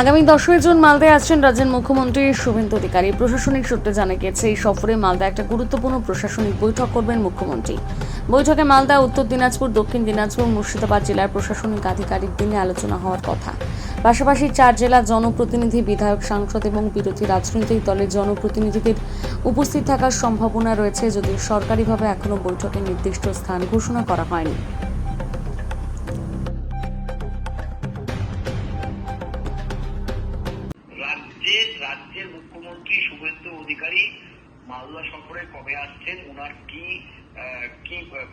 আগামী 10 জুন মালদায় আসছেন রাজ্যের মুখ্যমন্ত্রী শুভেন্দু অধিকারী। প্রশাসনিক সূত্রে জানা গিয়েছে, এই সফরে মালদা একটা গুরুত্বপূর্ণ প্রশাসনিক বৈঠক করবেন মুখ্যমন্ত্রী। বৈঠকে মালদা, উত্তর দিনাজপুর, দক্ষিণ দিনাজপুর, মুর্শিদাবাদ জেলার প্রশাসনিক আধিকারিকদের নিয়ে আলোচনা হওয়ার কথা। পাশাপাশি 4 জেলার জনপ্রতিনিধি, বিধায়ক, সাংসদ এবং বিরোধী রাজনৈতিক দলের জনপ্রতিনিধিদের উপস্থিত থাকার সম্ভাবনা রয়েছে, যদিও সরকারিভাবে এখনো বৈঠকের নির্দিষ্ট স্থান ঘোষণা করা হয়নি। রাজ্যের মুখ্যমন্ত্রী শুভেন্দু অধিকারী মালদা সফরে কবে আসছেন, ওনার কি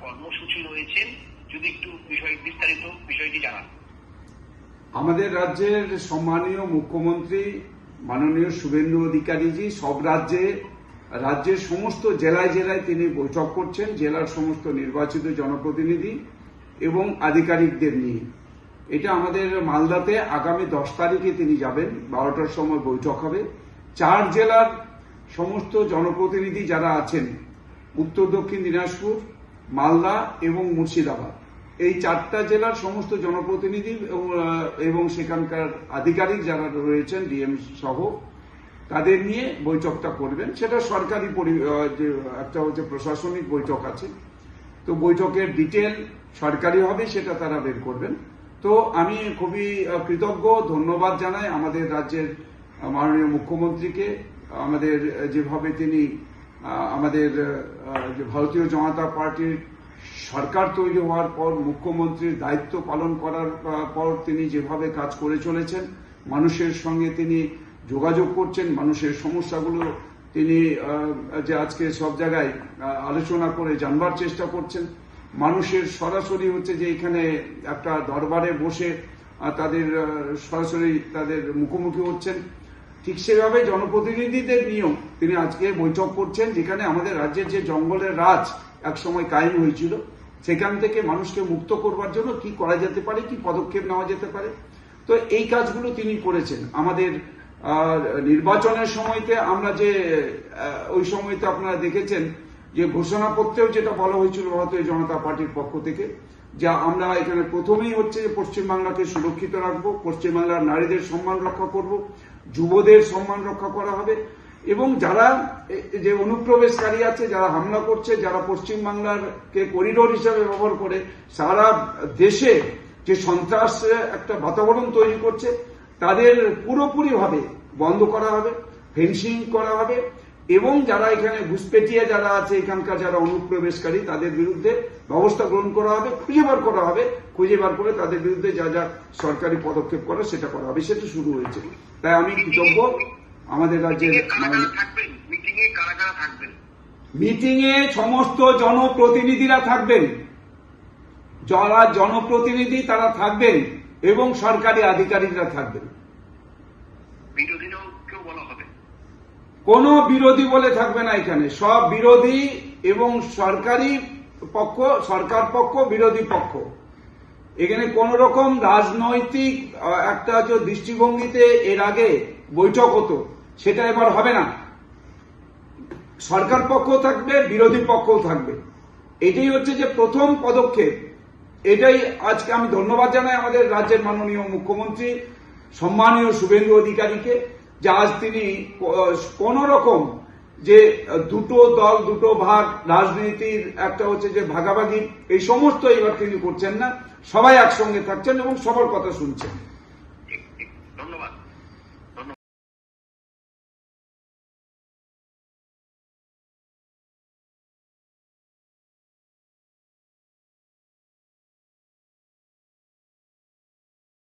কর্মসূচি রয়েছেন, যদি একটু বিস্তারিত বিষয়টি জানান। আমাদের রাজ্যের সম্মানীয় মুখ্যমন্ত্রী মাননীয় শুভেন্দু অধিকারীজি সব রাজ্যের সমস্ত জেলায় জেলায় তিনি বৈঠক করছেন, জেলার সমস্ত নির্বাচিত জনপ্রতিনিধি এবং আধিকারিকদের নিয়ে। এটা আমাদের মালদাতে আগামী 10 তারিখে তিনি যাবেন, 12টার সময় বৈঠক হবে। 4 জেলার সমস্ত জনপ্রতিনিধি যারা আছেন, উত্তর দক্ষিণ দিনাজপুর, মালদা এবং মুর্শিদাবাদ, এই 4টা জেলার সমস্ত জনপ্রতিনিধি এবং সেখানকার আধিকারিক যারা রয়েছেন, ডিএম সহ, তাদের নিয়ে বৈঠকটা করবেন। সেটা সরকারি একটা হচ্ছে প্রশাসনিক বৈঠক আছে, তো বৈঠকের ডিটেল সরকারি হবে, সেটা তারা বের করবেন। তো আমি খুবই কৃতজ্ঞ, ধন্যবাদ জানাই আমাদের রাজ্যের মাননীয় মুখ্যমন্ত্রীকে। আমাদের যেভাবে তিনি আমাদের ভারতীয় জনতা পার্টির সরকার তৈরি হওয়ার পর মুখ্যমন্ত্রীর দায়িত্ব পালন করার পর তিনি যেভাবে কাজ করে চলেছেন, মানুষের সঙ্গে তিনি যোগাযোগ করছেন, মানুষের সমস্যাগুলো তিনি যে আজকে সব জায়গায় আলোচনা করে জানবার চেষ্টা করছেন, মানুষের সরাসরি হচ্ছে যে এখানে একটা দরবারে বসে তাদের সরাসরি তাদের মুখোমুখি হচ্ছেন, ঠিক সেভাবে জনপ্রতিনিধিদের নিয়েও তিনি আজকে বৈঠক করছেন, যেখানে আমাদের রাজ্যের যে জঙ্গলের রাজ একসময় কায়েম হয়েছিল, সেখান থেকে মানুষকে মুক্ত করবার জন্য কি করা যেতে পারে, কি পদক্ষেপ নেওয়া যেতে পারে। তো এই কাজগুলো তিনি করেছেন। আমাদের নির্বাচনের সময়তে আমরা যে ওই সময়তে আপনারা দেখেছেন যে ঘোষণাপত্রেও যেটা বলা হয়েছিল ভারতীয় জনতা পার্টির পক্ষ থেকে, যা আমরা এখানে প্রথমেই হচ্ছে যে পশ্চিমবাংলাকে সুরক্ষিত রাখবো, পশ্চিমবাংলার নারীদের সম্মান রক্ষা করব, যুবদের সম্মান রক্ষা করা হবে, এবং যারা যে অনুপ্রবেশকারী আছে, যারা হামলা করছে, যারা পশ্চিমবাংলাকে করিডোর হিসাবে ব্যবহার করে সারা দেশে যে সন্ত্রাসের একটা বাতাবরণ তৈরি করছে, তাদের পুরোপুরিভাবে বন্ধ করা হবে, ফেন্সিং করা হবে, এবং যারা এখানে ঘুষপেটিয়া যারা আছে, এখানকার যারা অনুপ্রবেশকারী, তাদের বিরুদ্ধে ব্যবস্থা গ্রহণ করা হবে, খুঁজে বার করে তাদের বিরুদ্ধে যা যা সরকারি পদক্ষেপ করা সেটা করা হবে। সেটা শুরু হয়েছে। তাই আমি কৃতজ্ঞ আমাদের রাজ্যের মিটিংয়ে সমস্ত জনপ্রতিনিধিরা থাকবেন, যারা জনপ্রতিনিধি তারা থাকবেন এবং সরকারি আধিকারিকরা থাকবেন। কোনো বিরোধী বলে থাকবে না এখানে, সব বিরোধী এবং সরকার পক্ষ, বিরোধী পক্ষ। এখানে কোন রকম রাজনৈতিক একটা যে দৃষ্টিভঙ্গিতে এর আগে বৈঠক হতো, সেটা এবার হবে না। সরকার পক্ষ থাকবে, বিরোধী পক্ষও থাকবে। এটাই হচ্ছে যে প্রথম পদক্ষেপ। এটাই আজকে আমি ধন্যবাদ জানাই আমাদের রাজ্যের মাননীয় মুখ্যমন্ত্রী সম্মানীয় শুভেন্দু অধিকারীকে, যে আজ তিনি কোন রকম যে দুটো দল, দুটো ভাগ, রাজনীতির একটা হচ্ছে যে ভাগাভাগি, এই সমস্ত এবার তিনি করছেন না, সবাই একসঙ্গে থাকছেন এবং সবার কথা শুনছেন।